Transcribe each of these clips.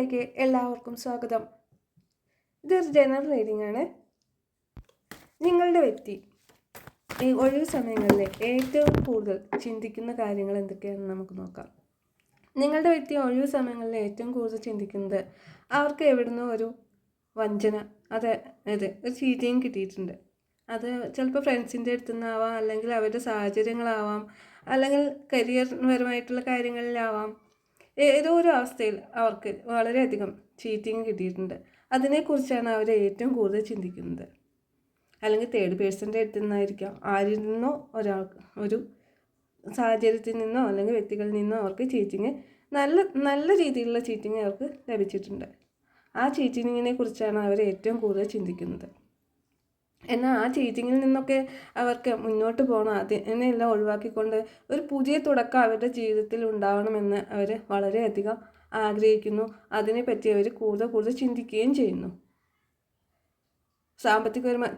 ചാനലിലേക്ക് എല്ലാവർക്കും സ്വാഗതം. ഇതൊരു ജനറൽ റീഡിംഗ് ആണ്. നിങ്ങളുടെ വ്യക്തി ഈ ഒഴിവ് സമയങ്ങളിൽ ഏറ്റവും കൂടുതൽ ചിന്തിക്കുന്ന കാര്യങ്ങൾ എന്തൊക്കെയാണെന്ന് നമുക്ക് നോക്കാം. നിങ്ങളുടെ വ്യക്തി ഒഴിവ് സമയങ്ങളിൽ ഏറ്റവും കൂടുതൽ ചിന്തിക്കുന്നത് അവർക്ക് എവിടുന്നോ ഒരു വഞ്ചന, അതെ ഒരു ചീറ്റിങ് കിട്ടിയിട്ടുണ്ട്. അത് ചിലപ്പോൾ ഫ്രണ്ട്സിൻ്റെ അടുത്തു നിന്നാവാം, അല്ലെങ്കിൽ അവരുടെ സാഹചര്യങ്ങളാവാം, അല്ലെങ്കിൽ കരിയർ പരമായിട്ടുള്ള കാര്യങ്ങളിലാവാം. ഏതോ ഒരു അവസ്ഥയിൽ അവർക്ക് വളരെയധികം ചീറ്റിങ് കിട്ടിയിട്ടുണ്ട്. അതിനെക്കുറിച്ചാണ് അവർ ഏറ്റവും കൂടുതൽ ചിന്തിക്കുന്നത്. അല്ലെങ്കിൽ തേർഡ് പേഴ്സൻ്റെ അടുത്ത് നിന്നായിരിക്കാം, ആരിൽ നിന്നോ ഒരാൾക്ക്, ഒരു സാഹചര്യത്തിൽ നിന്നോ അല്ലെങ്കിൽ വ്യക്തികളിൽ നിന്നോ അവർക്ക് ചീറ്റിങ്, നല്ല രീതിയിലുള്ള ചീറ്റിങ് അവർക്ക് ലഭിച്ചിട്ടുണ്ട്. ആ ചീറ്റിങ്ങിനെ കുറിച്ചാണ് അവർ ഏറ്റവും കൂടുതൽ ചിന്തിക്കുന്നത്. എന്നാൽ ആ ചീറ്റിങ്ങിൽ നിന്നൊക്കെ അവർക്ക് മുന്നോട്ട് പോകണം, അതിനെല്ലാം ഒഴിവാക്കിക്കൊണ്ട് ഒരു പുതിയ തുടക്കം അവരുടെ ജീവിതത്തിൽ ഉണ്ടാവണമെന്ന് അവർ വളരെയധികം ആഗ്രഹിക്കുന്നു. അതിനെപ്പറ്റി അവർ കൂടുതൽ ചിന്തിക്കുകയും ചെയ്യുന്നു.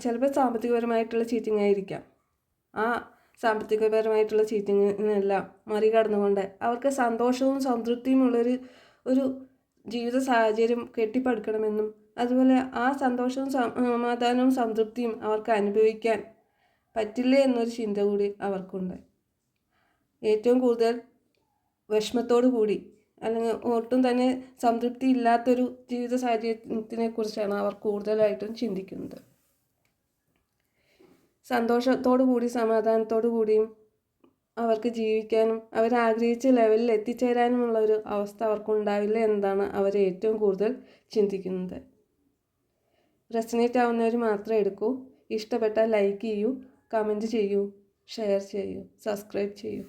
ചിലപ്പോൾ സാമ്പത്തികപരമായിട്ടുള്ള ചീറ്റിംഗ് ആയിരിക്കാം. ആ സാമ്പത്തികപരമായിട്ടുള്ള ചീറ്റിങ്ങിനെല്ലാം മറികടന്നുകൊണ്ട് അവർക്ക് സന്തോഷവും സംതൃപ്തിയുമുള്ളൊരു ജീവിത സാഹചര്യം കെട്ടിപ്പടുക്കണമെന്നും, അതുപോലെ ആ സന്തോഷവും സമാധാനവും സംതൃപ്തിയും അവർക്ക് അനുഭവിക്കാൻ പറ്റില്ലേ എന്നൊരു ചിന്ത കൂടി അവർക്കുണ്ട്. ഏറ്റവും കൂടുതൽ വിഷമത്തോടു കൂടി അല്ലെങ്കിൽ ഒട്ടും തന്നെ സംതൃപ്തി ഇല്ലാത്തൊരു ജീവിത സാഹചര്യത്തിനെ കുറിച്ചാണ് അവർ കൂടുതലായിട്ടും ചിന്തിക്കുന്നത്. സന്തോഷത്തോടു കൂടി സമാധാനത്തോടു കൂടിയും അവർക്ക് ജീവിക്കാനും അവരാഗ്രഹിച്ച ലെവലിൽ എത്തിച്ചേരാനുമുള്ള ഒരു അവസ്ഥ അവർക്കുണ്ടാവില്ല എന്നതാണ് അവർ ഏറ്റവും കൂടുതൽ ചിന്തിക്കുന്നത്. റെസനേറ്റ് ആവുന്നവർ മാത്രമേ എടുക്കൂ. ഇഷ്ടപ്പെട്ടാൽ ലൈക്ക് ചെയ്യൂ, കമൻറ്റ് ചെയ്യൂ, ഷെയർ ചെയ്യൂ, സബ്സ്ക്രൈബ് ചെയ്യൂ.